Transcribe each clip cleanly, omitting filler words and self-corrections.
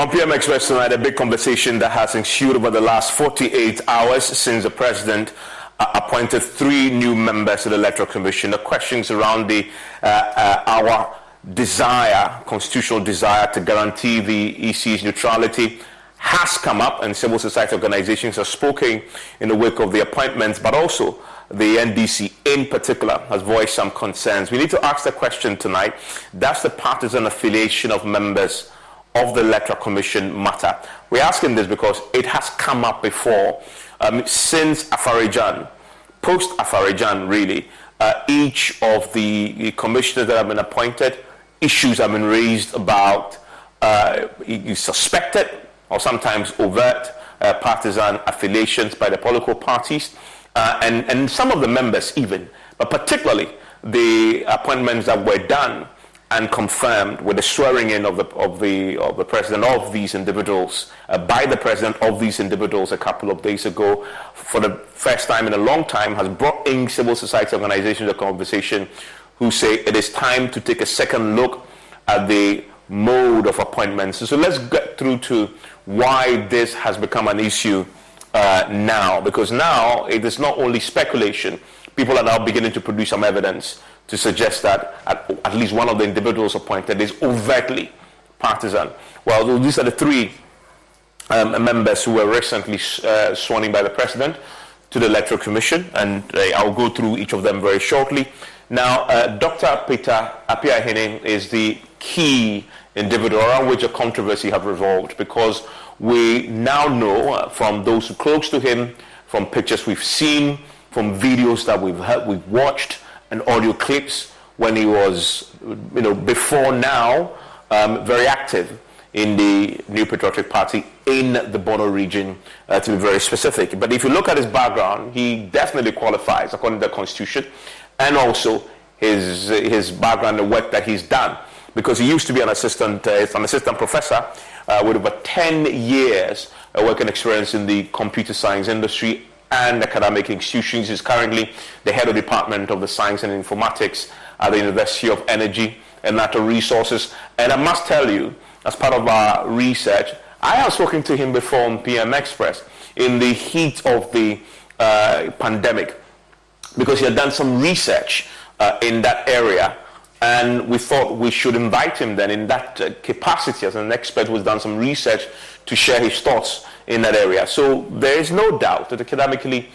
On PM Express tonight, a big conversation that has ensued over the last 48 hours since the president appointed 3 new members to the Electoral Commission. The questions around our constitutional desire to guarantee the EC's neutrality has come up, and civil society organizations have spoken in the wake of the appointments, but also the NDC in particular has voiced some concerns. We need to ask the question tonight: does the partisan affiliation of members of the Electoral Commission matter? We're asking this because it has come up before, since Afarijan, post-Afarijan really, each of the commissioners that have been appointed, issues have been raised about suspected or sometimes overt partisan affiliations by the political parties, and some of the members even, but particularly the appointments that were done and confirmed with the swearing in of the president of these individuals, by the president of these individuals a couple of days ago, for the first time in a long time, has brought in civil society organizations to the conversation, who say it is time to take a second look at the mode of appointments. So let's get through to why this has become an issue now, because now it is not only speculation. People are now beginning to produce some evidence to suggest that at least one of the individuals appointed is overtly partisan. Well, these are the 3 members who were recently sworn in by the president to the Electoral Commission, and I'll go through each of them very shortly. Now, Dr. Peter Apiahene is the key individual around which a controversy have revolved, because we now know from those close to him, from pictures we've seen, from videos that we've watched, and audio clips, when he was, before now, very active in the New Patriotic Party in the Bono region, to be very specific. But if you look at his background, he definitely qualifies according to the Constitution, and also his background, the work that he's done, because he used to be an assistant professor with over 10 years working experience in the computer science industry and academic institutions. He's currently the head of the Department of the Science and Informatics at the University of Energy and Natural Resources. And I must tell you, as part of our research, I have spoken to him before on PM Express in the heat of the pandemic, because he had done some research in that area, and we thought we should invite him then in that capacity as an expert who's done some research to share his thoughts in that area. So there is no doubt that academically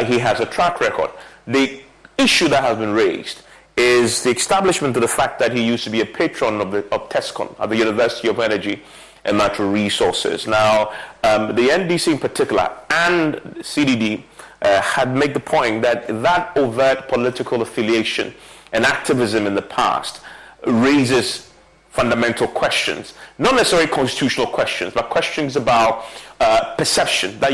he has a track record. The issue that has been raised is the establishment of the fact that he used to be a patron of TESCON at the University of Energy and Natural Resources. Now, the NDC in particular and CDD had made the point that overt political affiliation and activism in the past raises fundamental questions, not necessarily constitutional questions, but questions about perception, that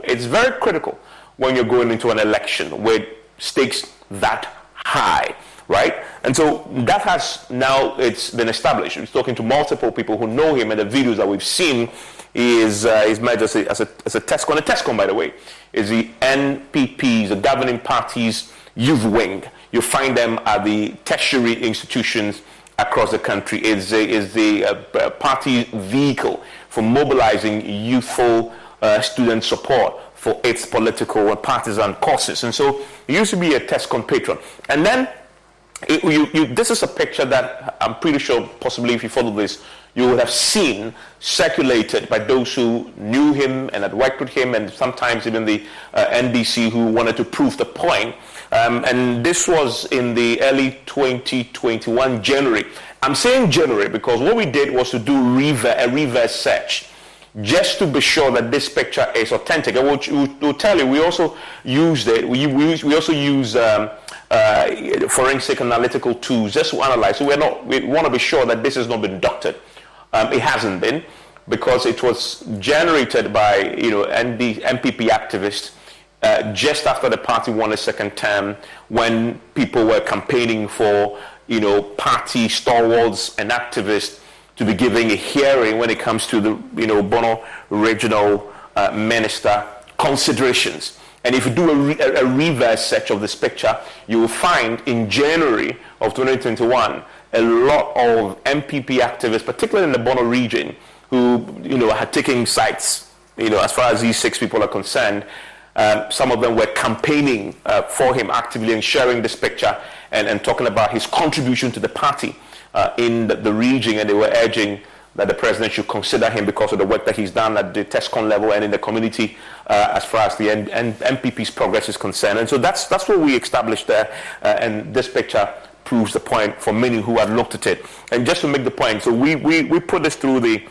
it's very critical when you're going into an election with stakes that high, right? And so that has now, it's been established. We're talking to multiple people who know him, and the videos that we've seen is made as a TESCON. And TESCON, by the way, is the NPP's, the governing party's youth wing. You find them at the tertiary institutions across the country. Is the party vehicle for mobilizing youthful student support for its political and partisan causes. And so it used to be a TESCON patron. And then this is a picture that I'm pretty sure, possibly if you follow this, you would have seen circulated by those who knew him and had worked with him, and sometimes even the NDC who wanted to prove the point. And this was in the early 2021 January. I'm saying January because what we did was to do a reverse search, just to be sure that this picture is authentic. And we'll tell you, we also used it. We also use forensic analytical tools just to analyze. So we want to be sure that this has not been doctored. It hasn't been, because it was generated by MPP activists just after the party won a second term, when people were campaigning for party stalwarts and activists to be giving a hearing when it comes to the Bono regional minister considerations. And if you do a reverse search of this picture, you will find in January of 2021 a lot of MPP activists, particularly in the Bono region, who, had taken sides, as far as these 6 people are concerned. Some of them were campaigning for him actively and sharing this picture and talking about his contribution to the party in the region, and they were urging that the president should consider him because of the work that he's done at the TESCON level and in the community as far as the MPP's progress is concerned. And so that's what we established there, and this picture proves the point for many who had looked at it. And just to make the point, so we put this through the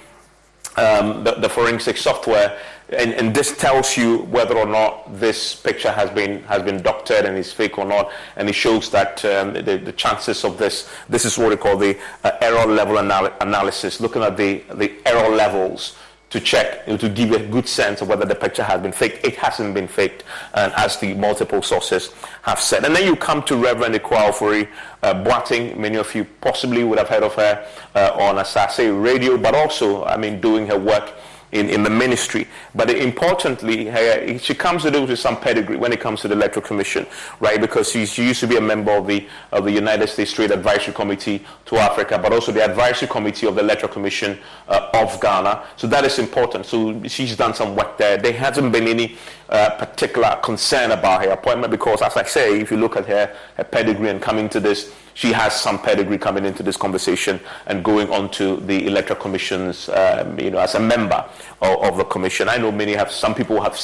forensic software, and this tells you whether or not this picture has been doctored and is fake or not, and it shows that the chances of this is what we call the error level analysis, looking at the error levels to check, to give you a good sense of whether the picture has been faked. It hasn't been faked, and as the multiple sources have said. And then you come to Reverend Ikwaofori Boateng. Many of you possibly would have heard of her on Asase Radio, but also, doing her work in the ministry. But importantly, she comes with some pedigree when it comes to the Electoral Commission, right? Because she used to be a member of the United States Trade Advisory Committee to Africa, but also the Advisory Committee of the Electoral Commission of Ghana. So that is important. So she's done some work there. There hasn't been any particular concern about her appointment because, as I say, if you look at her pedigree and coming to this, she has some pedigree coming into this conversation and going on to the Electoral Commissions, as a member of the commission. I know some people have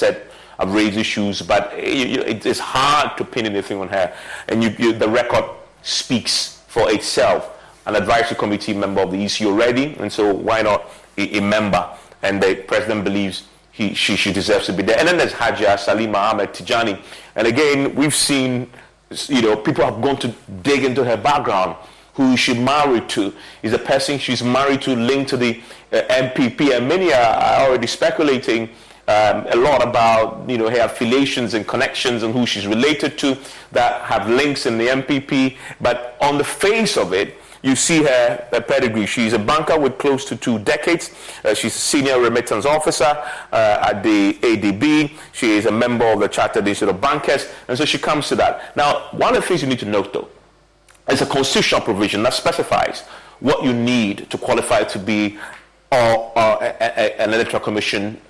raised issues, but it is hard to pin anything on her. And the record speaks for itself. An advisory committee member of the EC already, and so why not a member? And the president believes she deserves to be there. And then there's Hajia Salima Ahmed Tijani. And again, we've seen, people have gone to dig into her background. Who is she married to? Is the person she's married to linked to the MPP? And many are already speculating a lot about her affiliations and connections and who she's related to that have links in the MPP. But on the face of it, you see her pedigree. She's a banker with close to 2 decades. She's a senior remittance officer at the ADB. She is a member of the Chartered Institute of Bankers. And so she comes to that. Now, one of the things you need to note, though, is a constitutional provision that specifies what you need to qualify to be an Electoral Commission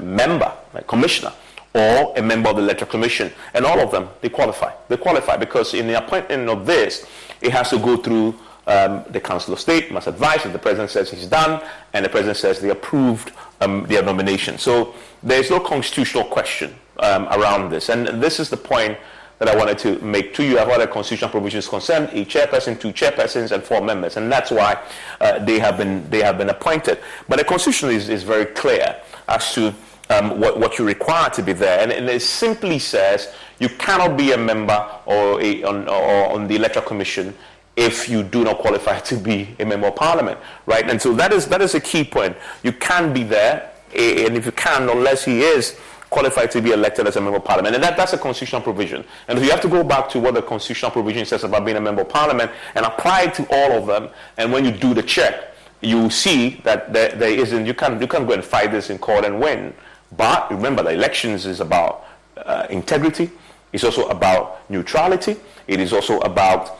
member, commissioner, or a member of the Electoral Commission. And all of them, they qualify. They qualify because in the appointment of this, it has to go through the Council of State, must advise that the President says he's done, and the President says they approved their nomination. So there's no constitutional question around this. And this is the point that I wanted to make to you. As far as constitutional provisions concerned, a chairperson, 2 chairpersons, and 4 members. And that's why they have been appointed. But the Constitution is very clear as to what you require to be there, and it simply says you cannot be a member or on the Electoral Commission if you do not qualify to be a member of Parliament, right? And so that is a key point. You can be there, and if you can, unless he is qualified to be elected as a member of Parliament, and that's a constitutional provision. And so you have to go back to what the constitutional provision says about being a member of Parliament and apply it to all of them. And when you do the check, you see that there isn't. You can't go and fight this in court and win. But remember, the elections is about integrity. It's also about neutrality. It is also about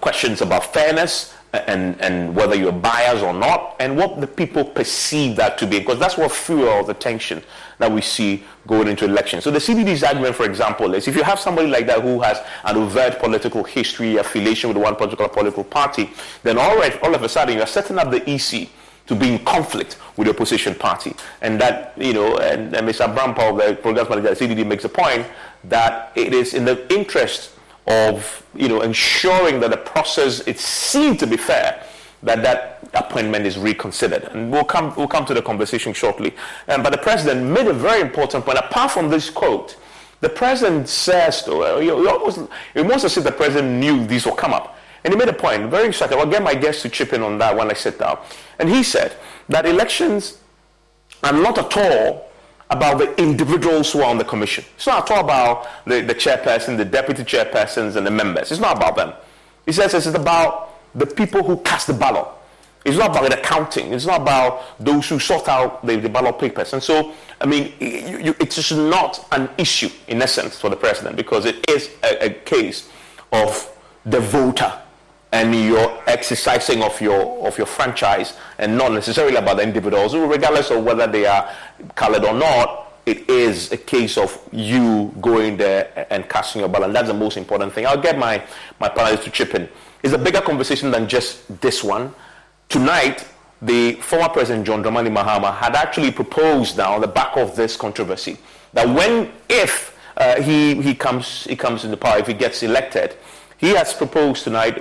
questions about fairness and whether you're biased or not, and what the people perceive that to be, because that's what fuels the tension that we see going into elections. So the CDD's argument, for example, is if you have somebody like that who has an overt political history, affiliation with one particular political party, then all of a sudden you're setting up the EC to be in conflict with the opposition party. And that, and Mr. Brampa, the programs manager at CDD, makes a point that it is in the interest of, ensuring that the process, it seemed to be fair, that appointment is reconsidered. And we'll come to the conversation shortly. But the president made a very important point. Apart from this quote, the president says, he wants to say the president knew this will come up. And he made a point, very interesting. I'll get my guests to chip in on that when I sit down. And he said that elections are not at all about the individuals who are on the commission. It's not at all about the chairperson, the deputy chairpersons, and the members. It's not about them. He says it's about the people who cast the ballot. It's not about the counting. It's not about those who sort out the ballot papers. And so, it is not an issue, in essence, for the president, because it is a case of the voter and your exercising of your franchise, and not necessarily about the individuals, regardless of whether they are colored or not. It is a case of you going there and casting your ballot. That's the most important thing. I'll get my panelists to chip in. It's a bigger conversation than just this one. Tonight, the former President John Dramani Mahama had actually proposed now on the back of this controversy that if he comes into power, if he gets elected, he has proposed tonight,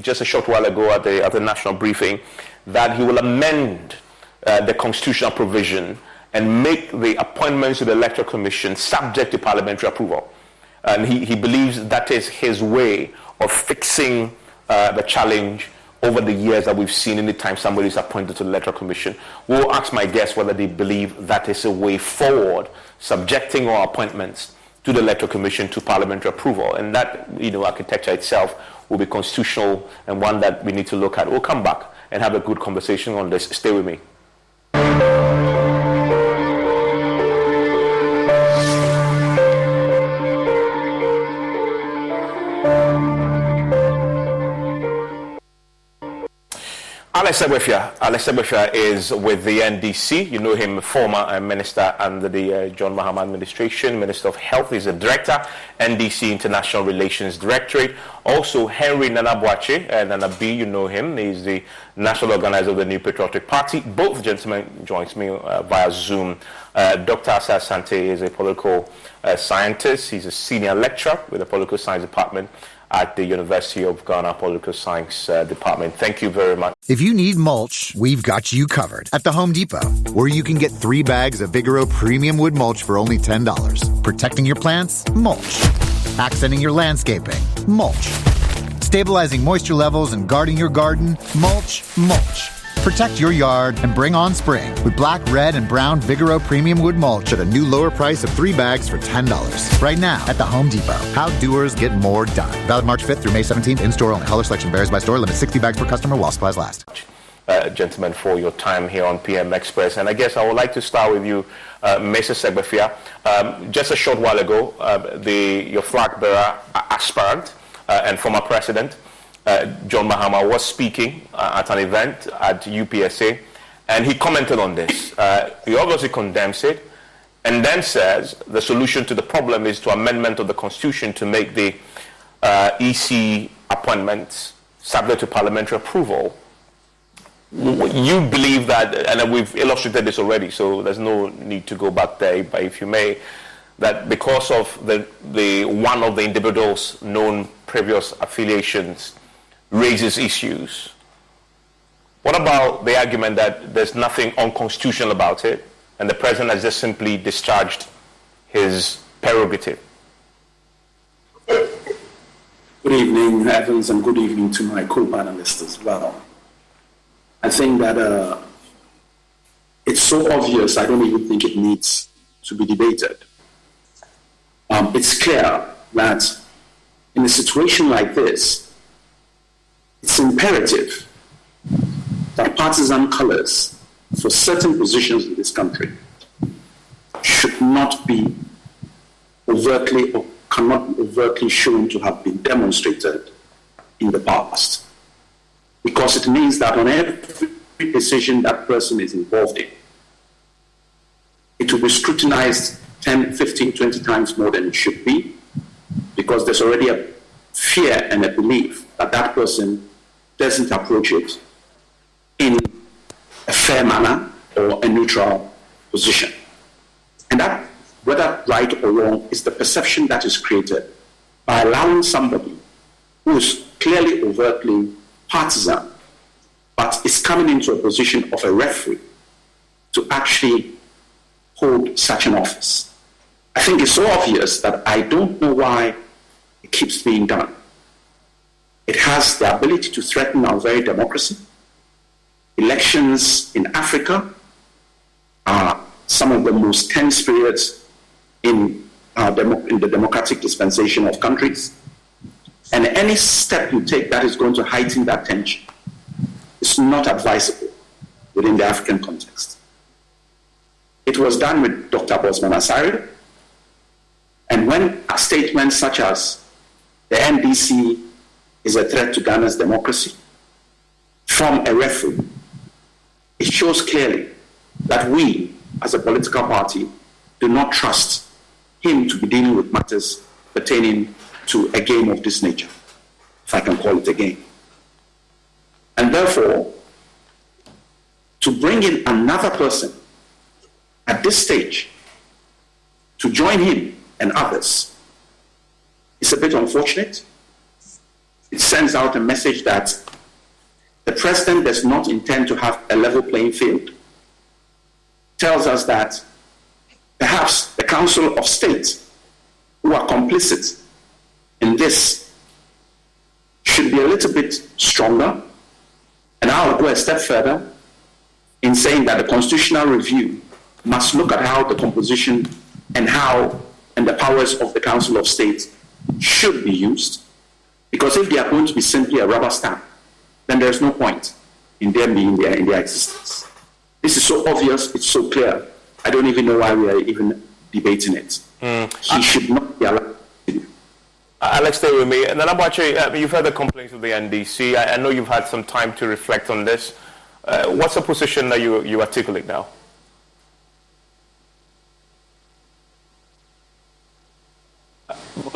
just a short while ago at the national briefing, that he will amend the constitutional provision and make the appointments to the Electoral Commission subject to parliamentary approval. And he believes that is his way of fixing the challenge over the years that we've seen anytime somebody is appointed to the Electoral Commission. We'll ask my guests whether they believe that is a way forward, subjecting our appointments to the Electoral Commission to parliamentary approval. And that, architecture itself will be constitutional and one that we need to look at. We'll come back and have a good conversation on this. Stay with me. Alex Egbefia is with the NDC. You know him, former minister under the John Mahama administration, Minister of Health. He's a director, NDC International Relations Directorate. Also, Henry Nana Boakye, Nana B, you know him. He's the national organizer of the New Patriotic Party. Both gentlemen joins me via Zoom. Dr. Asa Asante is a political scientist. He's a senior lecturer with the Political Science Department at the University of Ghana Political Science Department. Thank you very much. If you need mulch, we've got you covered at the Home Depot, where you can get 3 bags of Vigoro Premium Wood Mulch for only $10. Protecting your plants? Mulch. Accenting your landscaping? Mulch. Stabilizing moisture levels and guarding your garden? Mulch. Protect your yard and bring on spring with black, red, and brown Vigoro Premium Wood Mulch at a new lower price of 3 bags for $10. Right now at the Home Depot. How doers get more done. Valid March 5th through May 17th. In-store only. Color selection varies by store. Limit 60 bags per customer while supplies last. Gentlemen, for your time here on PM Express. And I guess I would like to start with you, Mrs. Egbefia. Just a short while ago, your flag bearer aspirant and former president, John Mahama, was speaking at an event at UPSA, and he commented on this. He obviously condemns it, and then says the solution to the problem is to amendment of the Constitution to make the EC appointments subject to parliamentary approval. You believe that, and we've illustrated this already, so there's no need to go back there, but if you may, that because of the one of the individuals' known previous affiliations raises issues. What about the argument that there's nothing unconstitutional about it and the president has just simply discharged his prerogative? Good evening, Evans, and good evening to my co-panelists as well. I think that it's so obvious, I don't even think it needs to be debated. It's clear that in a situation like this, it's imperative that partisan colors for certain positions in this country should not be overtly or cannot be overtly shown to have been demonstrated in the past. Because it means that on every decision that person is involved in, it will be scrutinized 10, 15, 20 times more than it should be, because there's already a fear and a belief that that person doesn't approach it in a fair manner or a neutral position. And that, whether right or wrong, is the perception that is created by allowing somebody who is clearly overtly partisan, but is coming into a position of a referee to actually hold such an office. I think it's so obvious that I don't know why it keeps being done. It has the ability to threaten our very democracy. Elections in Africa are some of the most tense periods in the democratic dispensation of countries. And any step you take that is going to heighten that tension is not advisable within the African context. It was done with Dr. Bosman Asare, and when statements such as the NDC is a threat to Ghana's democracy from a referee, it shows clearly that we, as a political party, do not trust him to be dealing with matters pertaining to a game of this nature, if I can call it a game. And therefore, to bring in another person at this stage to join him and others is a bit unfortunate. It sends out a message that the president does not intend to have a level playing field. Tells us that perhaps the Council of State, who are complicit in this, should be a little bit stronger. And I will go a step further in saying that the constitutional review must look at how the composition and the powers of the Council of State should be used. Because if they are going to be simply a rubber stamp, then there's no point in them being there in their existence. This is so obvious, it's so clear. I don't even know why we are even debating it. He should not be allowed to do. Alex, stay with me. And then you've heard the complaints of the NDC. I know you've had some time to reflect on this. What's the position that you articulate now?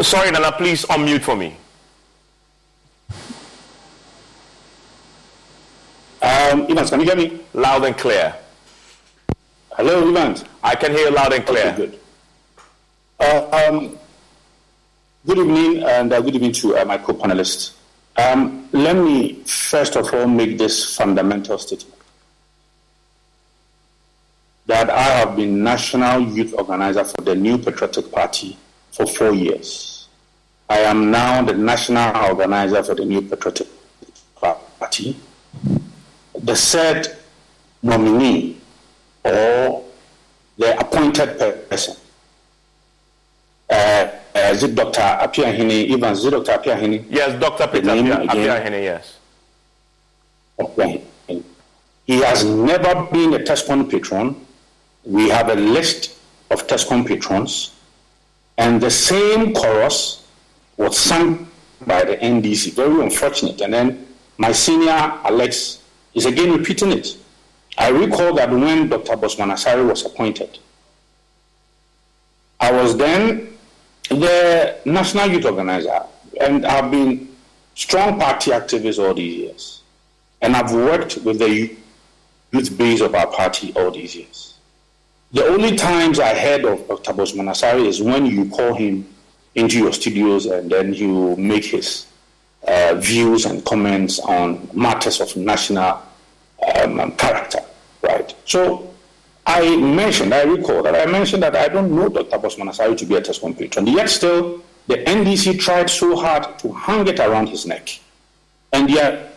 Sorry, Nana, please unmute for me. Evans, can you hear me? Loud and clear. Hello, Evans. I can hear you loud and clear. Okay, good. Good evening, and good evening to my co-panelists. Let me first of all make this fundamental statement. That I have been National Youth Organizer for the New Patriotic Party for 4 years. I am now the National Organizer for the New Patriotic Party. The said nominee or the appointed person, is it Dr. Apiahene? Evans, is it Dr. Apiahene? Yes, Dr. Peter Apiahene, yes. Okay. He has never been a TESCON patron. We have a list of TESCON patrons, and the same chorus was sung by the NDC. Very unfortunate. And then my senior, Alex, is again repeating it. I recall that when Dr. Bosman Asari was appointed, I was then the National Youth Organizer, and I've been strong party activist all these years. And I've worked with the youth base of our party all these years. The only times I heard of Dr. Bosman Asari is when you call him into your studios and then he will make his views and comments on matters of national character, right? So I recall that I mentioned that I don't know Dr. Bosman Asari to be a TESCON patron, yet still the NDC tried so hard to hang it around his neck. And yet,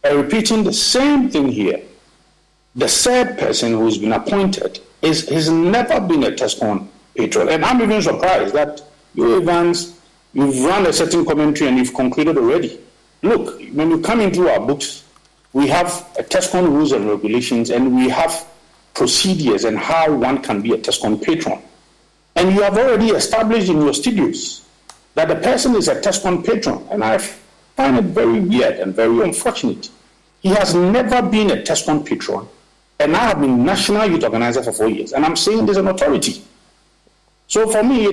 repeating the same thing here, the said person who's been appointed has never been a TESCON patron. And I'm even surprised that you, Evans, you've run a certain commentary and you've concluded already. Look, when you come into our books, we have a TESCON rules and regulations, and we have procedures and how one can be a TESCON patron. And you have already established in your studios that the person is a TESCON patron. And I find it very weird and very unfortunate. He has never been a TESCON patron, and I have been National Youth Organizer for 4 years. And I'm saying there's an authority. So for me,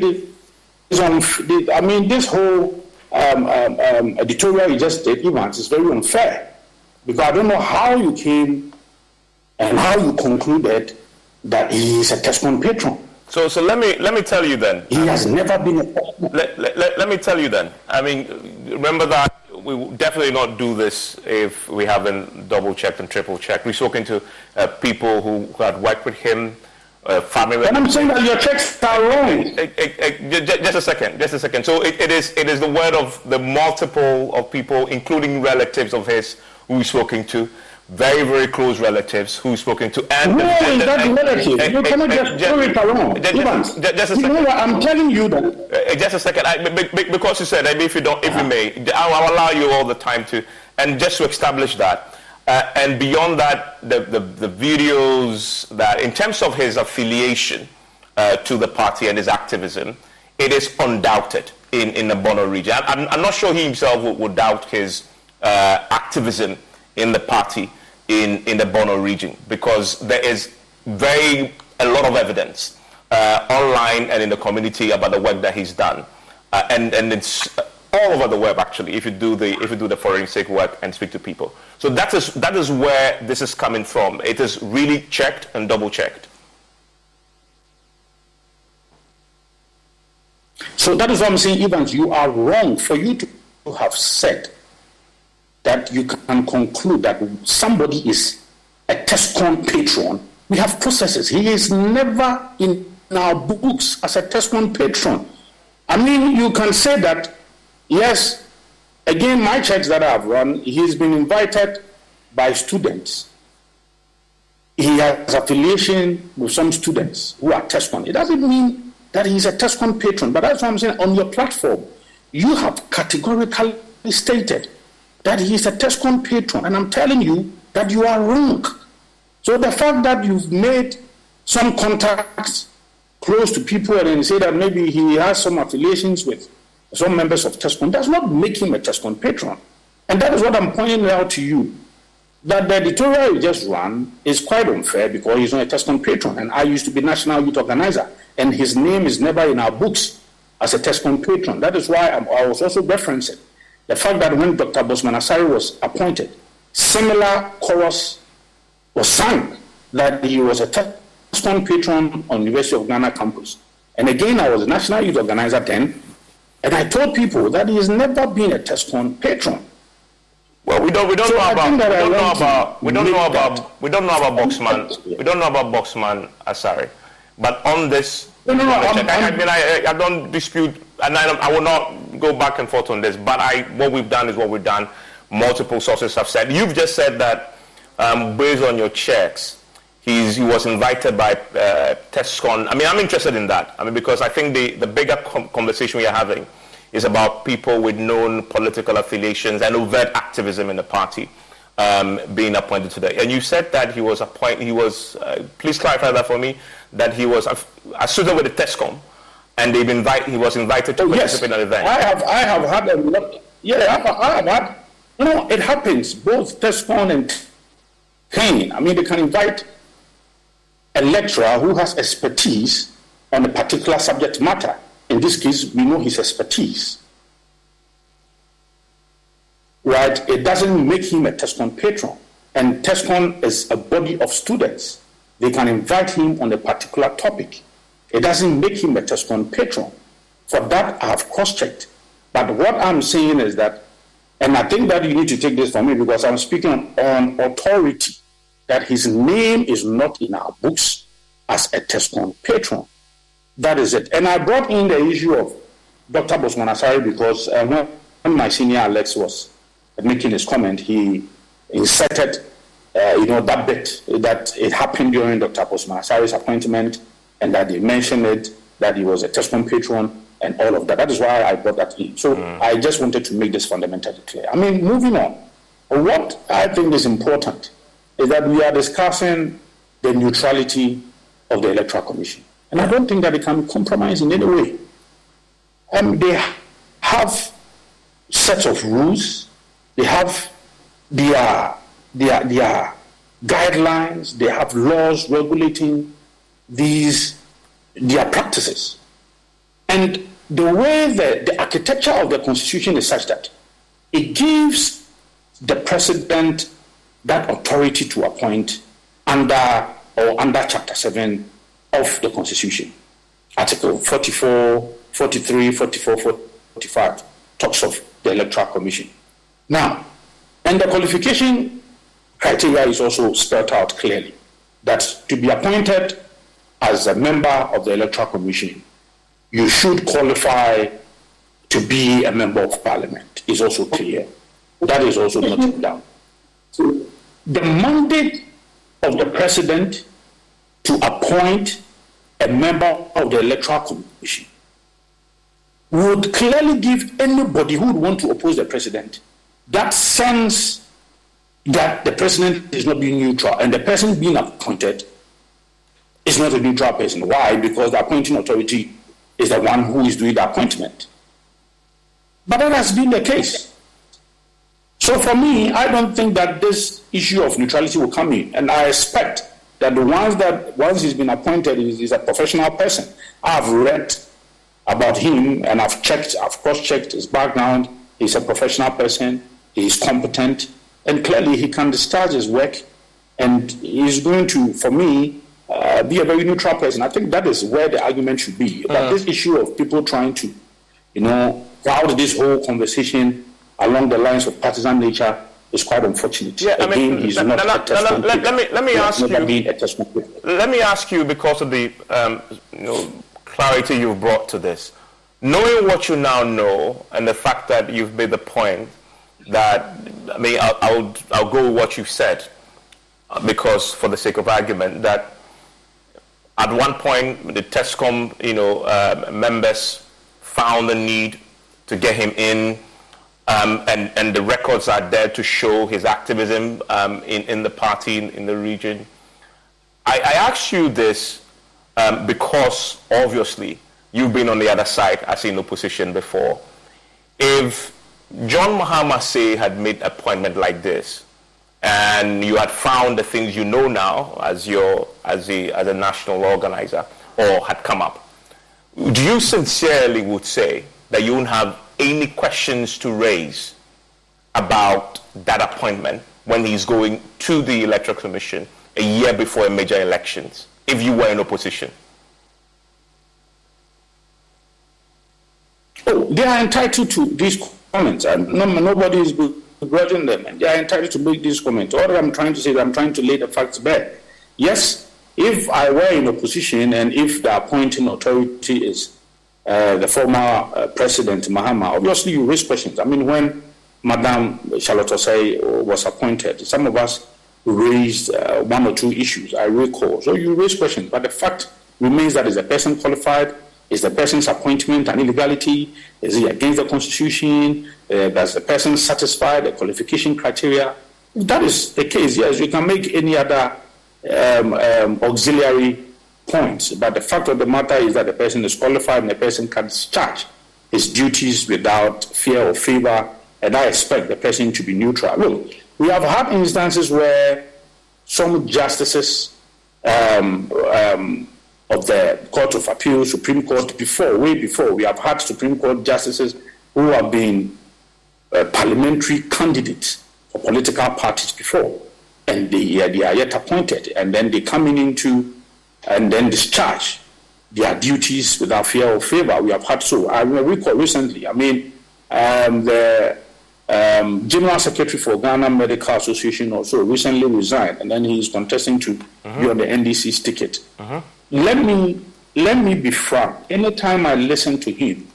this whole editorial you just did, Evans, is very unfair. Because I don't know how you came and how you concluded that he is a TESCON patron. So let me tell you then. He has never been a let me tell you then. I mean, remember that we will definitely not do this if we haven't double-checked and triple-checked. We've spoken to people who had worked with him, family members. And I'm saying that your checks are wrong. Just a second. So it is the word of the multiple of people, including relatives of his, who he's spoken to, very, very close relatives who he's spoken to. And who is that relative? You cannot just throw it around. Just a second. You know what? I'm telling you that. Just a second. Because you said, if you may, I'll allow you all the time to, and just to establish that. And beyond that, the videos that, in terms of his affiliation to the party and his activism, it is undoubted. in the Bono region. I'm not sure he himself would doubt his activism in the party in the Bono region, because there is a lot of evidence online and in the community about the work that he's done, and it's all over the web actually. If you do the forensic work and speak to people, so that is where this is coming from. It is really checked and double checked. So that is what I'm saying, Evans, you are wrong for you to have said that you can conclude that somebody is a TESCON patron. We have processes. He is never in our books as a TESCON patron. I mean, you can say that, yes, again, my checks that I have run, he's been invited by students. He has affiliation with some students who are TESCON. It doesn't mean that he's a TESCON patron, but that's what I'm saying. On your platform, you have categorically stated that he's a TESCON patron, and I'm telling you that you are wrong. So the fact that you've made some contacts close to people and then say that maybe he has some affiliations with some members of TESCON does not make him a TESCON patron. And that is what I'm pointing out to you, that the editorial you just ran is quite unfair because he's not a TESCON patron. And I used to be National Youth Organizer, and his name is never in our books as a TESCON patron. That is why I was also referencing the fact that when Dr. Bosman Asare was appointed, similar chorus was sung that he was a TESCON patron on University of Ghana campus. And again, I was a National Youth Organizer then, and I told people that he has never been a TESCON patron. Well, we don't know about Boxman Asare, but on this, I don't dispute, and I will not go back and forth on this. But what we've done is what we've done. Multiple sources have said. You've just said that based on your checks, he was invited by TESCON. I mean, I'm interested in that. I mean, because I think the bigger conversation we are having is about people with known political affiliations and overt activism in the party being appointed today. And you said that he was appointed. Please clarify that for me. That he was associated with the TESCON, and he was invited to participate in an event. I have had a lot. Yeah, I have had. You know, it happens. Both TESCON and Kane. I mean, they can invite a lecturer who has expertise on a particular subject matter. In this case, we know his expertise. Right? It doesn't make him a TESCON patron. And TESCON is a body of students. They can invite him on a particular topic. It doesn't make him a TESCON patron. For that, I have cross-checked. But what I'm saying is that, and I think that you need to take this from me because I'm speaking on authority, that his name is not in our books as a TESCON patron. That is it. And I brought in the issue of Dr. Bosman Asare because when my senior Alex was making his comment, he inserted that bit that it happened during Dr. Bosman Asare's appointment, and that they mentioned it, that he was a TESCON patron and all of that. That is why I brought that in. So I just wanted to make this fundamentally clear. I mean, moving on, what I think is important is that we are discussing the neutrality of the Electoral Commission. And I don't think that it can be compromised in any way. They have sets of rules. They have their guidelines. They have laws regulating their practices. And the way the architecture of the Constitution is such that it gives the president that authority to appoint under Chapter 7 of the Constitution. Article 44, 43, 44, 45 talks of the Electoral Commission. Now, and the qualification criteria is also spelled out clearly, that to be appointed as a member of the Electoral Commission, you should qualify to be a member of Parliament. Is also clear. That is also noted down. So the mandate of the president to appoint a member of the Electoral Commission would clearly give anybody who would want to oppose the president that sense that the president is not being neutral, and the person being appointed is not a neutral person. Why? Because the appointing authority is the one who is doing the appointment. But that has been the case. So for me, I don't think that this issue of neutrality will come in. And I expect that once he's been appointed, he's a professional person. I've read about him and I've cross-checked his background. He's a professional person, he's competent, and clearly he can discharge his work, and he's going to, for me, be a very neutral person. I think that is where the argument should be. But this issue of people trying to, crowd this whole conversation along the lines of partisan nature is quite unfortunate. Yeah, Again, he's not a testament. Let me ask you, because of the clarity you've brought to this, knowing what you now know and the fact that you've made the point that, I'll go with what you've said, because for the sake of argument, that at one point the TESCOM members found the need to get him in. And the records are there to show his activism in the party, in the region. I ask you this because, obviously, you've been on the other side as in opposition before. If John Mahama Say had made an appointment like this, and you had found the things you know now as a national organizer, or had come up, do you sincerely would say that you wouldn't have any questions to raise about that appointment when he's going to the Electoral Commission a year before major elections, if you were in opposition? Oh, they are entitled to these comments, and nobody is begrudging them, and they are entitled to make these comments. All I'm trying to say is I'm trying to lay the facts bare. Yes, if I were in opposition and if the appointing authority is the former President Mahama, obviously you raise questions. When Madam Charlotte Osei was appointed, some of us raised one or two issues, I recall. So you raise questions, but the fact remains that is the person qualified? Is the person's appointment an illegality? Is it against the Constitution? Does the person satisfy the qualification criteria? If that is the case, yes, you can make any other auxiliary points, but the fact of the matter is that the person is qualified and the person can discharge his duties without fear or favor, and I expect the person to be neutral. Look, we have had instances where some justices of the Court of Appeal, Supreme Court, way before, we have had Supreme Court justices who have been parliamentary candidates for political parties before, and they are yet appointed, and then they come and then discharge their duties without fear or favor. We have had so. I recall recently, the General Secretary for Ghana Medical Association also recently resigned, and then he is contesting to be on the NDC's ticket. Let me be frank. Anytime I listen to him,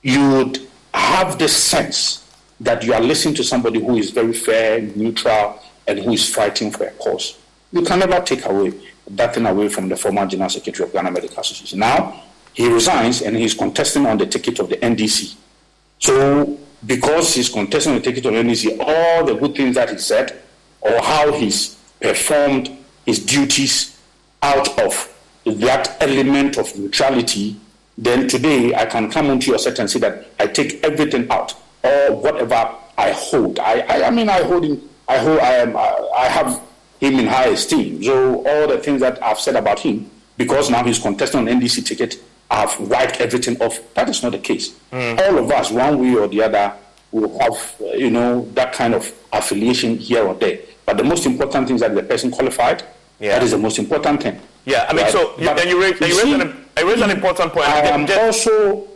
you would have this sense that you are listening to somebody who is very fair, neutral, and who is fighting for a cause. You can never take that thing away from the former General Secretary of Ghana Medical Association. Now, he resigns and he's contesting on the ticket of the NDC. So, because he's contesting on the ticket of the NDC, all the good things that he said, or how he's performed his duties out of that element of neutrality, then today I can come onto your set and say that I take everything out, or whatever I hold. I have him in high esteem. So all the things that I've said about him, because now he's contesting on NDC ticket, I've wiped everything off. That is not the case. All of us, one way or the other, will have, that kind of affiliation here or there. But the most important thing is that the person qualified. Yeah. That is the most important thing. Yeah, right? So then you raise an important point. I am also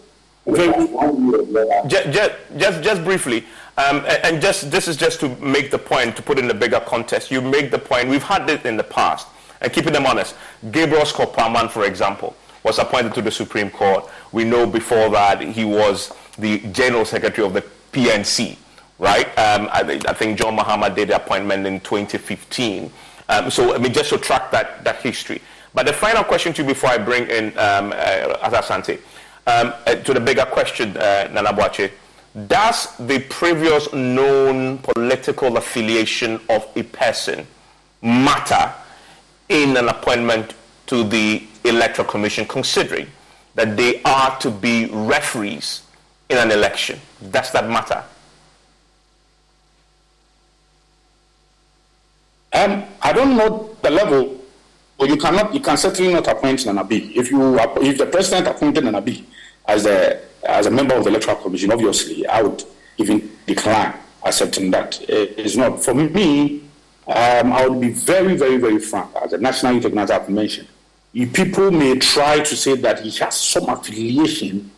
just briefly. And this is just to make the point, to put in the bigger context. You make the point, we've had this in the past, and keeping them honest, Gabriel Scott-Parman, for example, was appointed to the Supreme Court. We know before that he was the General Secretary of the PNC, right? I think John Mahama did the appointment in 2015. Just to track that history. But the final question to you before I bring in Asante, to the bigger question, Nana Boakye, does the previous known political affiliation of a person matter in an appointment to the Electoral Commission, considering that they are to be referees in an election? Does that matter? I don't know the level, but you can certainly not appoint Nana B. If the president appointed Nana B as a member of the Electoral Commission, obviously I would even decline accepting that. It's not for me. I would be very, very, very frank. As a national youth organizer, I've mentioned, people may try to say that he has some affiliation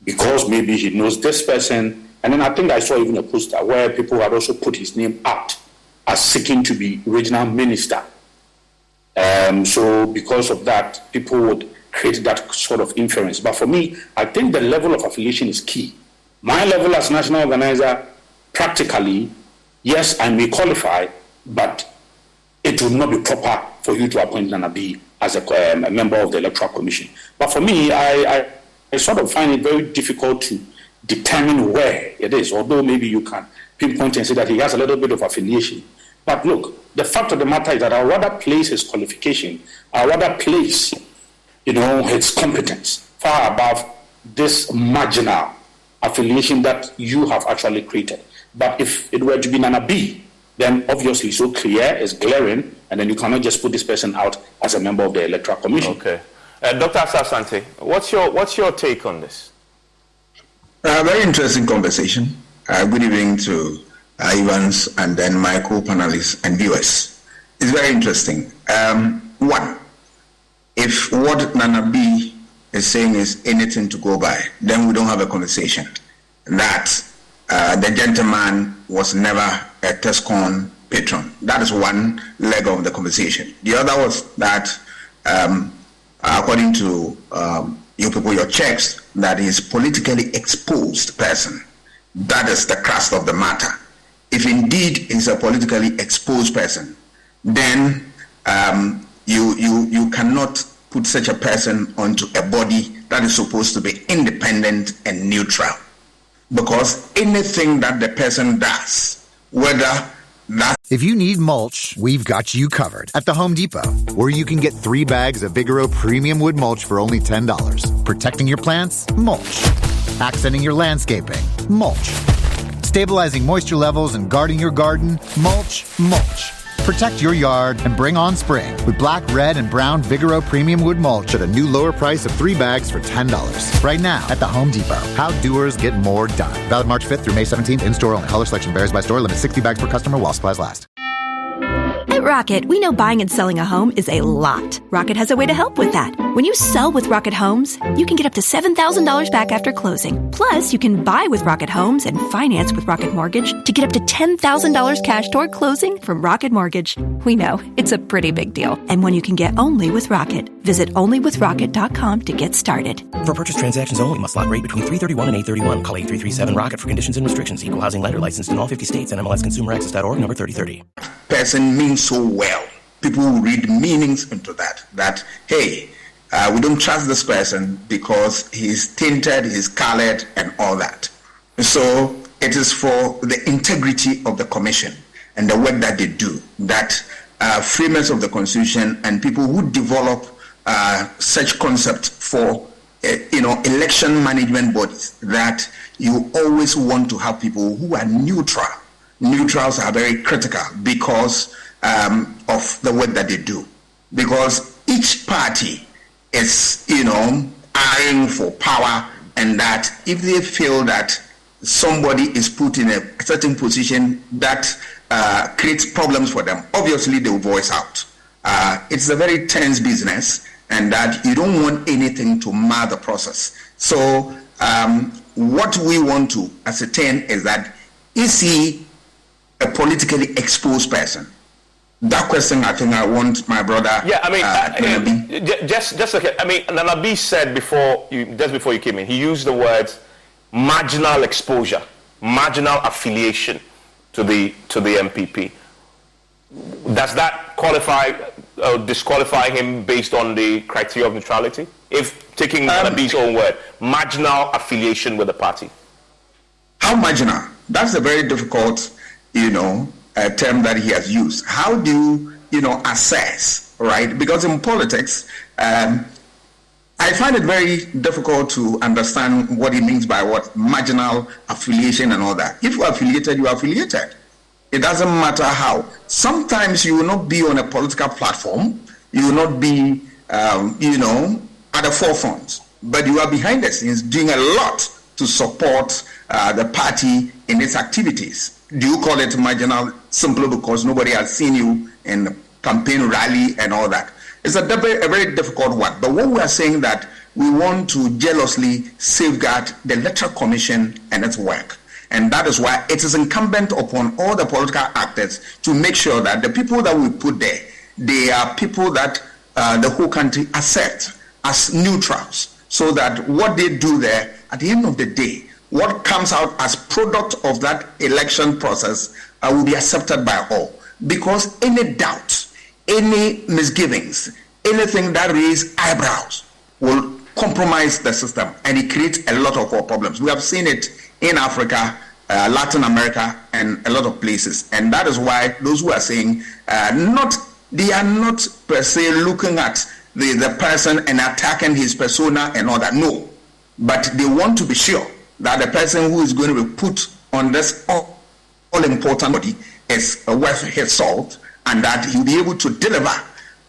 because maybe he knows this person. And then I think I saw even a poster where people had also put his name out as seeking to be regional minister. So because of that, people would create that sort of inference. But for me, I think the level of affiliation is key. My level as national organizer, practically, yes, I may qualify, but it will not be proper for you to appoint Nana B as a member of the Electoral Commission. But for me, I sort of find it very difficult to determine where it is, although maybe you can pinpoint and say that he has a little bit of affiliation. But look, the fact of the matter is that I'd rather place his qualification, I'd rather place, his competence far above this marginal affiliation that you have actually created. But if it were to be Nana B, then obviously it's so clear, it's glaring, and then you cannot just put this person out as a member of the Electoral Commission. Okay. Dr. Asante, what's your take on this? Very interesting conversation. Good evening to Evans and then my co-panelists and viewers. It's very interesting. One, if what Nana B is saying is anything to go by, then we don't have a conversation. That the gentleman was never a TESCON patron. That is one leg of the conversation. The other was that, according to you people, your checks, that is politically exposed person. That is the crust of the matter. If indeed he's a politically exposed person, then you cannot put such a person onto a body that is supposed to be independent and neutral. Because anything that the person does, whether that... If you need mulch, we've got you covered at the Home Depot, where you can get 3 bags of Vigoro Premium Wood Mulch for only $10. Protecting your plants? Mulch. Accenting your landscaping? Mulch. Stabilizing moisture levels and guarding your garden? Mulch. Protect your yard and bring on spring with black, red, and brown Vigoro Premium Wood Mulch at a new lower price of 3 bags for $10. Right now at the Home Depot. How doers get more done. Valid March 5th through May 17th. In-store only. Color selection varies by store. Limit 60 bags per customer while supplies last. At Rocket, we know buying and selling a home is a lot. Rocket has a way to help with that. When you sell with Rocket Homes, you can get up to $7,000 back after closing. Plus, you can buy with Rocket Homes and finance with Rocket Mortgage to get up to $10,000 cash toward closing from Rocket Mortgage. We know, it's a pretty big deal. And one you can get only with Rocket. Visit onlywithrocket.com to get started. For purchase transactions only, must lock rate between 331 and 831. Call 8337-ROCKET for conditions and restrictions. Equal housing lender licensed in all 50 states and MLSConsumerAccess.org number 3030. Person means so well. People will read meanings into that, hey, we don't trust this person because he's tainted, he's colored, and all that. So it is for the integrity of the commission and the work that they do that framers of the Constitution and people who develop such concept for election management bodies, that you always want to have people who are neutral. Neutrals are very critical because of the work that they do. Because each party is, eyeing for power, and that if they feel that somebody is put in a certain position that creates problems for them, obviously they will voice out. It's a very tense business, and that you don't want anything to mar the process. So what we want to ascertain is that, is he a politically exposed person? That question, I think I want my brother. Yeah, I mean, just okay. I mean, Nana B said before you came in, he used the words marginal exposure, marginal affiliation to the MPP. Does that qualify or disqualify him based on the criteria of neutrality? If taking Nana B's own word, marginal affiliation with the party. How marginal? That's a very difficult, a term that he has used. How do you, assess, right? Because in politics, I I find it very difficult to understand what he means by what marginal affiliation and all that. If you are affiliated, you are affiliated. It doesn't matter how. Sometimes you will not be on a political platform. You will not be, at the forefront. But you are behind the scenes doing a lot to support the party in its activities. Do you call it marginal simply because nobody has seen you in the campaign rally and all that? It's a very difficult one. But what we are saying that we want to jealously safeguard the Electoral Commission and its work. And that is why it is incumbent upon all the political actors to make sure that the people that we put there, they are people that the whole country accept as neutrals, so that what they do there, at the end of the day, what comes out as product of that election process will be accepted by all. Because any doubt, any misgivings, anything that raises eyebrows will compromise the system, and it creates a lot of problems. We have seen it in Africa, Latin America, and a lot of places. And that is why those who are saying they are not per se looking at the person and attacking his persona and all that. No. But they want to be sure that the person who is going to be put on this all-important body is worth his salt, and that he'll be able to deliver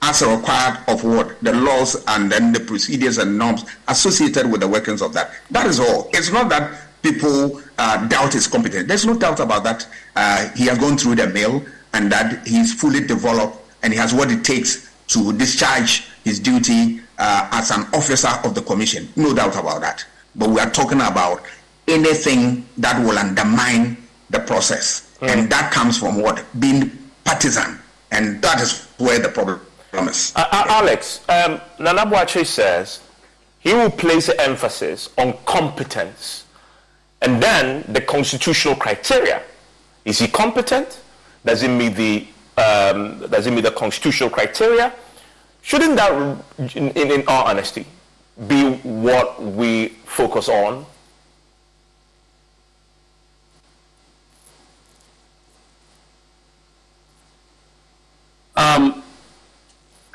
as required of what the laws and then the procedures and norms associated with the workings of that. That is all. It's not that people doubt his competence. There's no doubt about that. He has gone through the mill, and that he's fully developed, and he has what it takes to discharge his duty as an officer of the commission. No doubt about that. But we are talking about anything that will undermine the process. And that comes from what? Being partisan. And that is where the problem is. Alex, Nana Boakye says he will place the emphasis on competence and then the constitutional criteria. Is he competent? Does he meet the constitutional criteria? Shouldn't that, in all honesty, be what we focus on?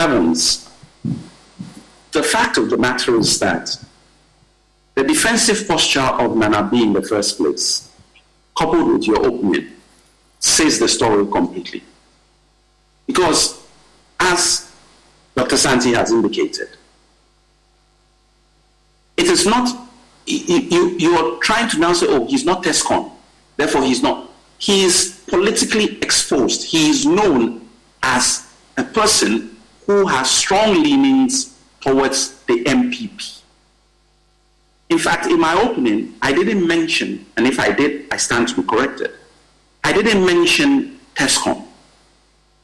Evans, the fact of the matter is that the defensive posture of Nana B in the first place, coupled with your opening, says the story completely. Because, as Dr. Santi has indicated, it is not, you're trying to now say, oh, he's not TESCON, therefore he's not. He is politically exposed. He is known as a person who has strong leanings towards the MPP. In fact, in my opening, I didn't mention, and if I did, I stand to be corrected, I didn't mention TESCON.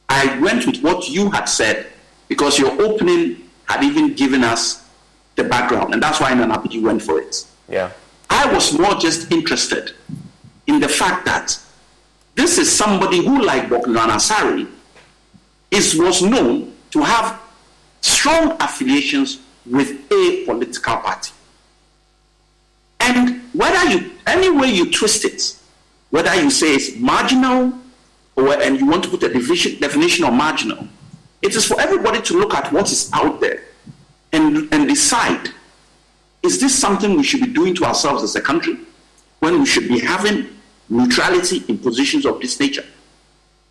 I went with what you had said, because your opening had even given us the background, and that's why Nana B went for it. Yeah. I was more just interested in the fact that this is somebody who, like Bokunana Asari, was known to have strong affiliations with a political party. And any way you twist it, whether you say it's marginal, and you want to put a definition of marginal, it is for everybody to look at what is out there and decide, is this something we should be doing to ourselves as a country, when we should be having neutrality in positions of this nature?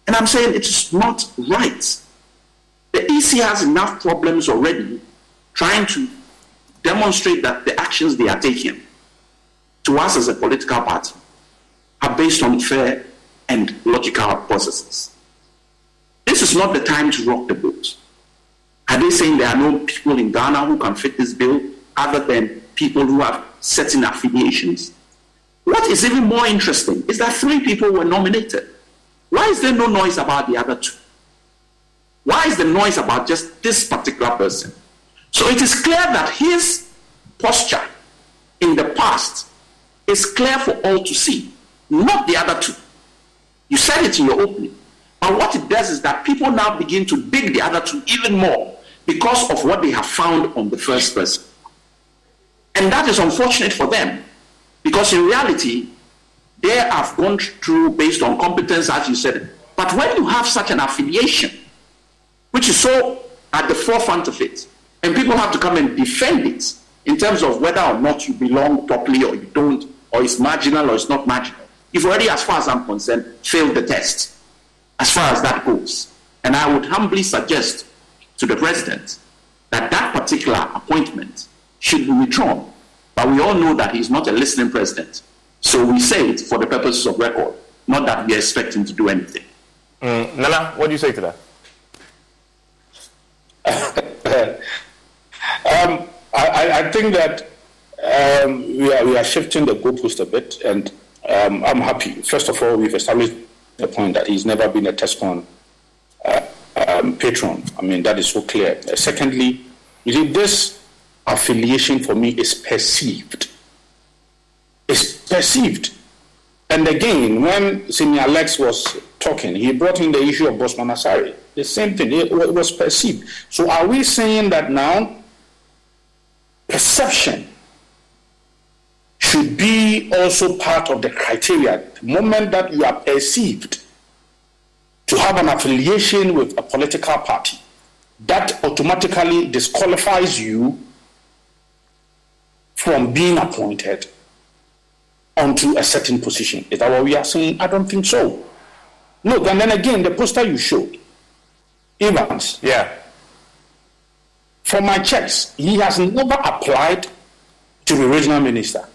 And I'm saying it is not right. The EC has enough problems already trying to demonstrate that the actions they are taking to us as a political party are based on fair and logical processes. This is not the time to rock the boat. Are they saying there are no people in Ghana who can fit this bill other than people who have certain affiliations? What is even more interesting is that 3 people were nominated. Why is there no noise about the other 2? Why is the noise about just this particular person? So it is clear that his posture in the past is clear for all to see, not the other 2. You said it in your opening. But what it does is that people now begin to dig the other 2 even more because of what they have found on the first person. And that is unfortunate for them, because in reality, they have gone through based on competence, as you said. But when you have such an affiliation, which is so at the forefront of it, And people have to come and defend it in terms of whether or not you belong properly or you don't, or it's marginal or it's not marginal. You've already, as far as I'm concerned, failed the test as far as that goes. And I would humbly suggest to the president that that particular appointment should be withdrawn. But we all know that he's not a listening president. So we say it for the purposes of record, not that we expect him to do anything. Nana, what do you say to that? I think that we are shifting the goalpost a bit, and I'm happy. First of all, we've established the point that he's never been a TESCON patron. I mean, that is so clear. Secondly, you see, this affiliation for me is perceived. It's perceived. And again, when Senior Alex was talking, he brought in the issue of Bosman Asari. The same thing, it was perceived. So are we saying that now perception should be also part of the criteria? The moment that you are perceived to have an affiliation with a political party, that automatically disqualifies you from being appointed onto a certain position. Is that what we are saying? I don't think so. Look, and then again, the poster you showed, Evans. Yeah. For my checks, he has never applied to the regional minister.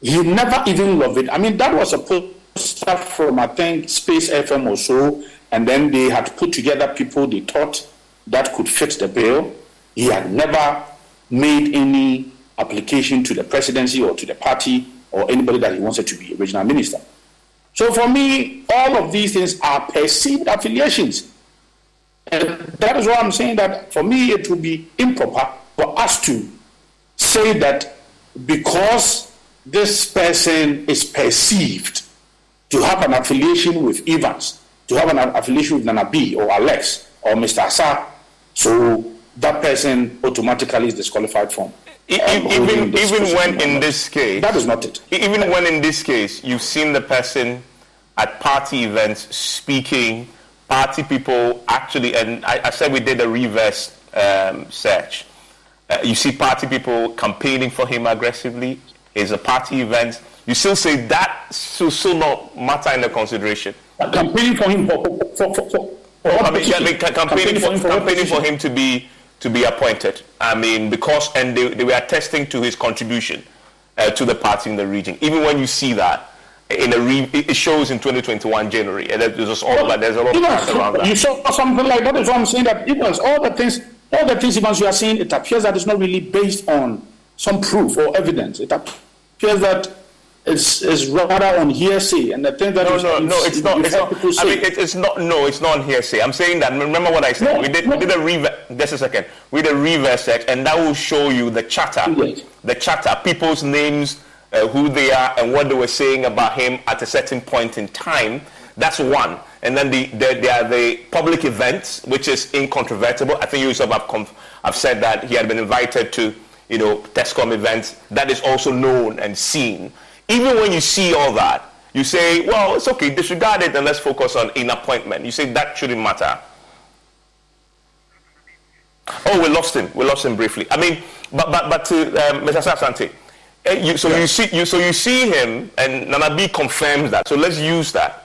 He never even loved it. I mean, that was a poster from, I think, Space FM or so, and then they had put together people they thought that could fit the bill. He had never made any application to the presidency or to the party or anybody that he wanted to be a regional minister. So for me, all of these things are perceived affiliations. And that is why I'm saying that for me it would be improper for us to say that because this person is perceived to have an affiliation with Evans, to have an affiliation with Nana B or Alex or Mr. Asa, so that person automatically is disqualified from. Even when in this case, that is not it. Even when in this case, you've seen the person at party events speaking, party people actually, and I said we did a reverse search. You see party people campaigning for him aggressively. It's a party event. You still say that should still not matter in the consideration. Campaigning for him campaigning for him to be appointed. I mean, because they were attesting to his contribution to the party in the region. Even when you see that it shows in 2021 January, and there's a lot of facts around that. You saw something like that. Is what I'm saying. That it was all the things Evans you are saying. It appears that it's not really based on some proof or evidence. It appears that it's rather on hearsay, and the thing that it's not. I mean, it's not on hearsay. I'm saying that. Remember what I said. No, we did a reverse. Just a second. We did a reverse search, and that will show you the chatter. Yes. The chatter, people's names, who they are, and what they were saying about him at a certain point in time. That's one. And then there are the public events, which is incontrovertible. I think you yourself have said that he had been invited to, TESCOM events. That is also known and seen. Even when you see all that, you say, well, it's okay, disregard it and let's focus on an appointment. You say that shouldn't matter. Oh, we lost him briefly. I mean, but to Mr. Asante, you see him, and Nana B confirms that. So let's use that.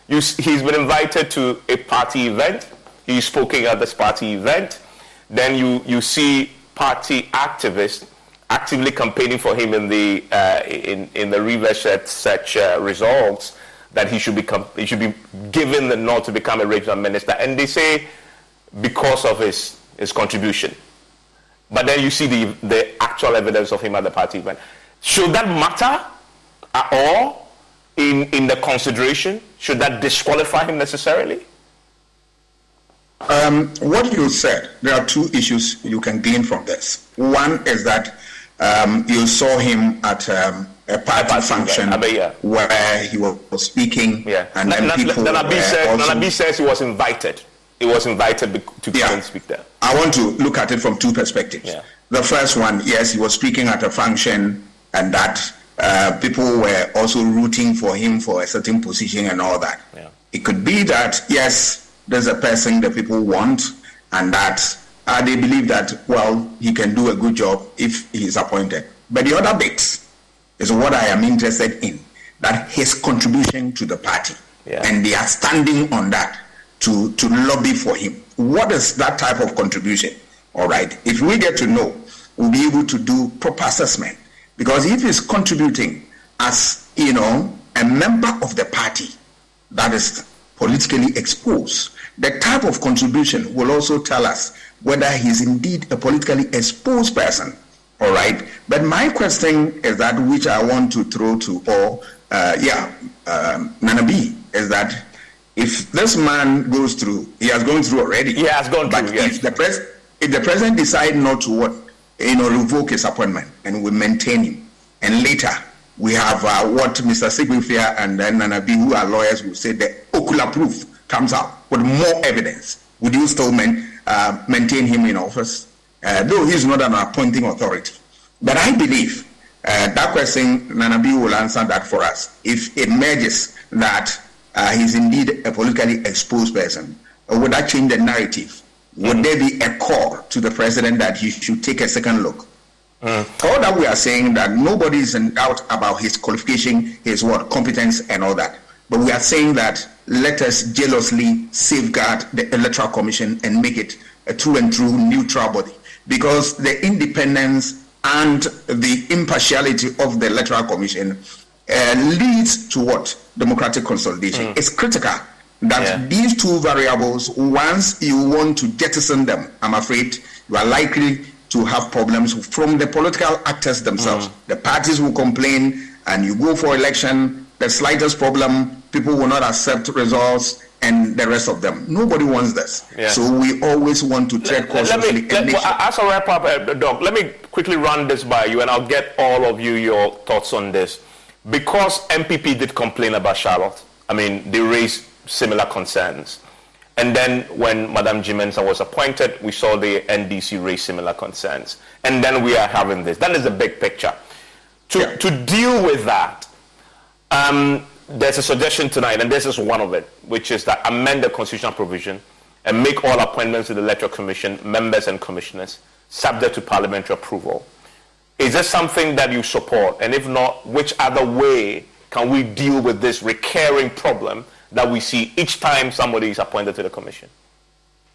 He's been invited to a party event. He's spoken at this party event. Then you see party activists actively campaigning for him in the reverse search results that he should be given the nod to become a regional minister, and they say because of his contribution. But then you see the actual evidence of him at the party event. Should that matter at all in the consideration? Should that disqualify him necessarily? What you said, there are two issues you can gain from this. One is that you saw him at a party function where he was speaking, and then people Nanabi says he was invited. He was invited to come and speak there. I want to look at it from two perspectives. Yeah. The first one, yes, he was speaking at a function, and that people were also rooting for him for a certain position and all that. Yeah. It could be that, yes, there's a person that people want, and that they believe that, well, he can do a good job if he is appointed. But the other bit is what I am interested in, that his contribution to the party. Yeah. And they are standing on that to lobby for him. What is that type of contribution? All right. If we get to know, we'll be able to do proper assessment. Because if he's contributing as, a member of the party that is politically exposed, the type of contribution will also tell us whether he's indeed a politically exposed person. All right. But my question is that, which I want to throw to Nana B, is that if this man goes through, he has gone through already. He has gone through, yes. If the president decides not to revoke his appointment and we maintain him, and later we have what Mr. Sigbifia and then Nana B, who are lawyers, will say the ocular proof comes out with more evidence, would you still maintain him in office? Though he's not an appointing authority. But I believe that question, Nana B will answer that for us. If it emerges that he's indeed a politically exposed person, would that change the narrative? Would there be a call to the president that he should take a second look? All that we are saying that nobody is in doubt about his qualification, his competence and all that. But we are saying that let us jealously safeguard the Electoral Commission and make it a true and true neutral body. Because the independence and the impartiality of the Electoral Commission leads to what? Democratic consolidation. It's critical that these two variables, once you want to jettison them, I'm afraid you are likely to have problems from the political actors themselves. The parties will complain, and you go for election, the slightest problem, people will not accept results, and the rest of them. Nobody wants this. Yeah. So we always want to tread cautiously. As a wrap up, Doc, let me quickly run this by you, and I'll get all of you your thoughts on this. Because MPP did complain about Charlotte, they raised similar concerns. And then when Madam G. Mensah was appointed, we saw the NDC raise similar concerns. And then we are having this. That is the big picture. To deal with that, there's a suggestion tonight, and this is one of it, which is that amend the constitutional provision and make all appointments to the Electoral Commission, members and commissioners, subject to parliamentary approval. Is this something that you support? And if not, which other way can we deal with this recurring problem that we see each time somebody is appointed to the commission?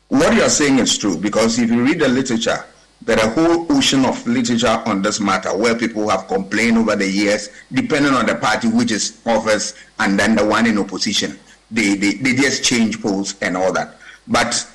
What you are saying is true, because if you read the literature, there are a whole ocean of literature on this matter where people have complained over the years, depending on the party which is office and then the one in opposition. They just change polls and all that. But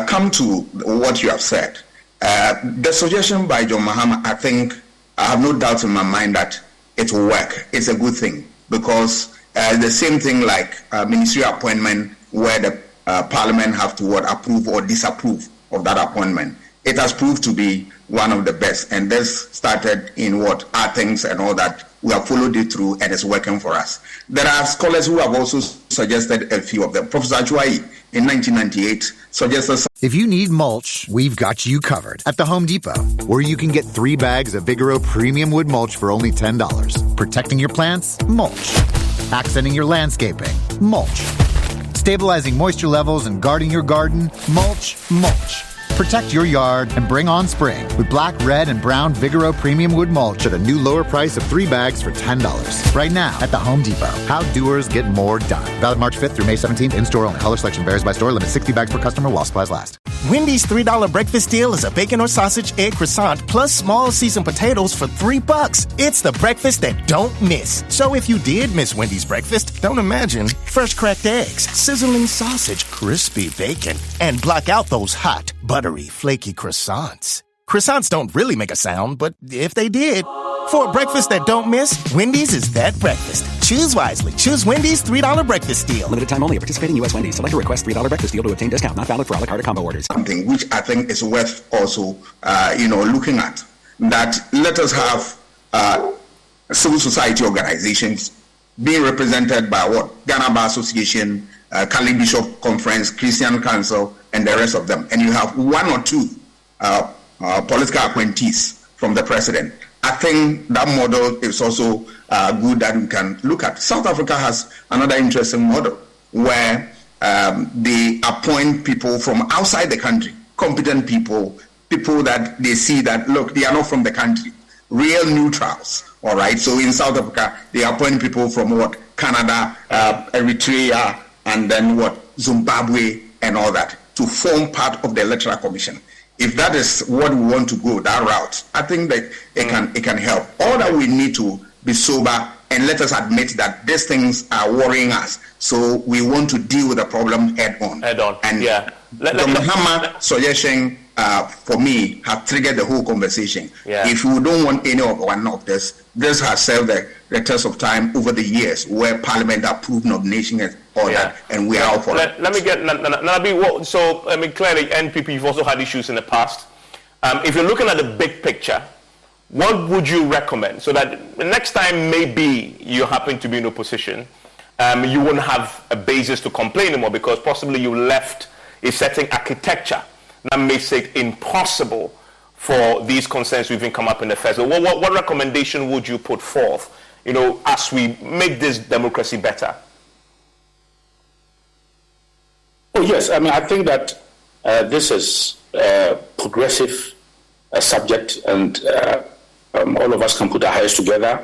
come to what you have said. The suggestion by John Mahama, I think, I have no doubt in my mind that it will work. It's a good thing, because the same thing like ministerial appointment where the parliament have to approve or disapprove of that appointment. It has proved to be one of the best, and this started in Athens and all that. We have followed it through, and it's working for us. There are scholars who have also suggested a few of them. Professor Achuayi in 1998 suggested. If you need mulch, we've got you covered at the Home Depot, where you can get 3 bags of Vigoro Premium Wood Mulch for only $10. Protecting your plants? Mulch. Accenting your landscaping? Mulch. Stabilizing moisture levels and guarding your garden? Mulch. Protect your yard and bring on spring with black, red, and brown Vigoro Premium Wood Mulch at a new lower price of 3 bags for $10. Right now at the Home Depot. How doers get more done. Valid March 5th through May 17th. In-store only. Color selection varies by store. Limit 60 bags per customer while supplies last. Wendy's $3 breakfast deal is a bacon or sausage egg croissant plus small seasoned potatoes for $3. It's the breakfast that don't miss. So if you did miss Wendy's breakfast, don't imagine. Fresh cracked eggs, sizzling sausage, crispy bacon, and block out those hot, buttery, flaky croissants. Croissants don't really make a sound, but if they did, for a breakfast that don't miss, Wendy's is that breakfast. Choose wisely. Choose Wendy's $3 breakfast deal. Limited time only. Participating U.S. Wendy's. Select a request $3 breakfast deal to obtain discount. Not valid for a la carte or combo orders. Something which I think is worth also, looking at. That let us have civil society organizations being represented by Ghana Bar Association, Catholic Bishop Conference, Christian Council, and the rest of them. And you have 1 or 2 political appointees from the president. I think that model is also good that we can look at. South Africa has another interesting model where they appoint people from outside the country competent people, people that they see that, look, they are not from the country, real neutrals, all right? So in South Africa, they appoint people from what? Canada, Eritrea, and then what? Zimbabwe and all that to form part of the Electoral Commission. If that is what we want to go, that route, I think that it can help. All that we need to be sober and let us admit that these things are worrying us. So we want to deal with the problem head on. And yeah. the Mahama suggestion, for me, have triggered the whole conversation. Yeah. If you don't want any of one of this has served the test of time over the years where Parliament approved nomination and all that, and we are all for it. Let me get Nabi. So I mean, clearly, NPP, you've also had issues in the past. If you're looking at the big picture, what would you recommend so that the next time maybe you happen to be in opposition, you wouldn't have a basis to complain anymore because possibly you left a certain architecture that makes it impossible for these concerns to even come up in the first place? What recommendation would you put forth, as we make this democracy better? Oh, yes. I mean, I think that this is a progressive subject, and all of us can put our heads together.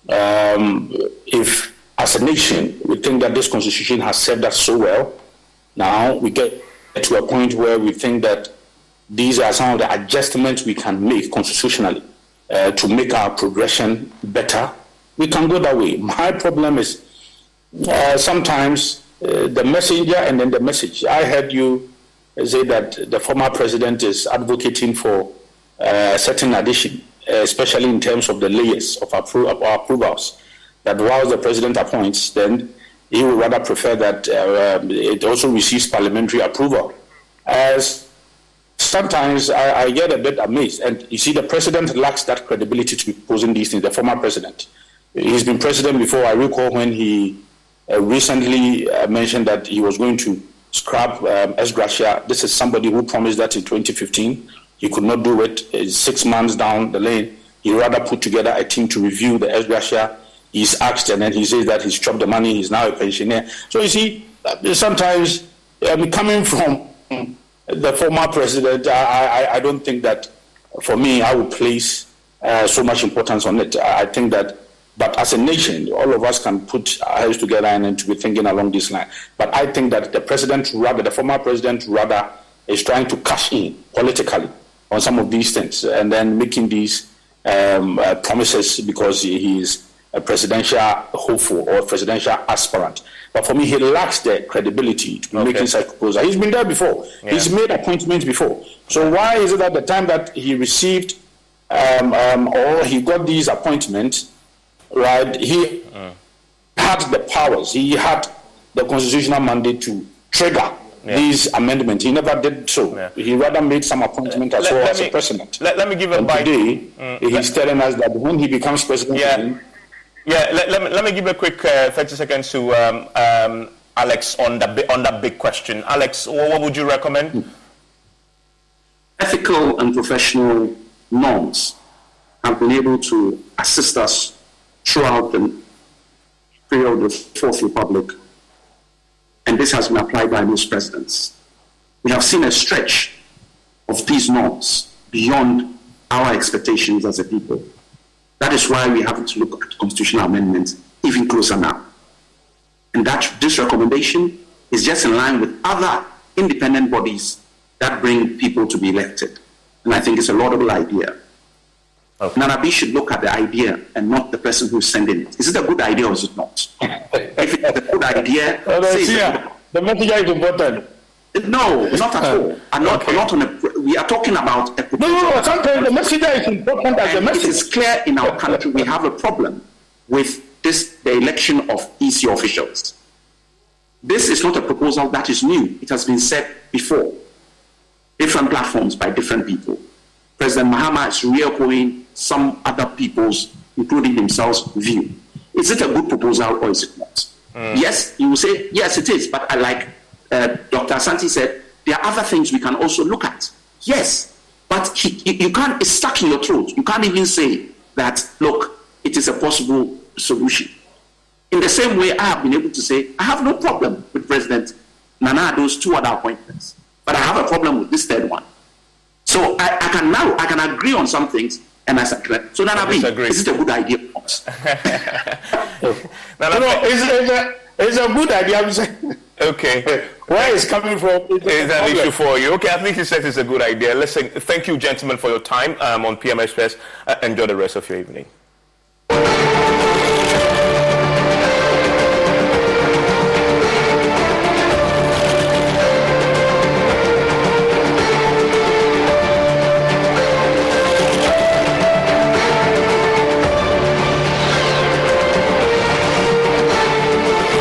If, as a nation, we think that this constitution has served us so well, now we get to a point where we think that these are some of the adjustments we can make constitutionally to make our progression better. We can go that way. My problem is sometimes the messenger and then the message. I heard you say that the former president is advocating for a certain addition, especially in terms of the layers of our approvals, that while the president appoints, then he would rather prefer that it also receives parliamentary approval. As sometimes I get a bit amazed, and you see the president lacks that credibility to be proposing these things, the former president. He's been president before. I recall when he recently mentioned that he was going to scrap ex gratia. This is somebody who promised that in 2015. He could not do it. 6 months down the lane, he rather put together a team to review the ex gratia. He's asked, and then he says that he's chopped the money. He's now a pensioner. So you see, sometimes coming from the former president, I don't think that, for me, I would place so much importance on it. I think that, but as a nation, all of us can put our heads together and to be thinking along this line. But I think that the former president rather is trying to cash in politically on some of these things and then making these promises because he is a presidential hopeful or presidential aspirant. But for me, he lacks the credibility to be making such proposals. He's been there before. Yeah. He's made appointments before. So why is it that the time that he received or he got these appointments, right, he had the powers, he had the constitutional mandate to trigger these amendments. He never did so. Yeah. He rather made some appointment as well as a president. Let me give a bite. Today, he's telling us that when he becomes president... let me give a quick 30 seconds to Alex on that big question. Alex, what would you recommend? Ethical and professional norms have been able to assist us throughout the period of the Fourth Republic, and this has been applied by most presidents. We have seen a stretch of these norms beyond our expectations as a people. That is why we have to look at constitutional amendments even closer now. And that this recommendation is just in line with other independent bodies that bring people to be elected. And I think it's a laudable idea. Okay. Nanabi should look at the idea and not the person who's sending it. Is it a good idea or is it not? If it's a good idea, the message is important. No, not at all. Not on a, we are talking about a proposal. No, sometimes the message is important as a message. It is clear in our country we have a problem with the election of EC officials. This is not a proposal that is new. It has been said before. Different platforms by different people. President Mahama is re-echoing some other people's, including himself's, view. Is it a good proposal or is it not? Yes, you will say, yes, it is. But like Dr. Asante said, there are other things we can also look at. Yes, but you can't, it's stuck in your throat. You can't even say that, look, it is a possible solution. In the same way, I have been able to say, I have no problem with President Nana Ado's 2 other appointments. but I have a problem with this third one. So I can agree on some things, and I disagree. So Nana B, is it a good idea? It's a good idea. I'm saying. Okay. Where it's coming from? It's an issue for you. Okay, I think he says it's a good idea. Listen, thank you, gentlemen, for your time on PM Express. Enjoy the rest of your evening.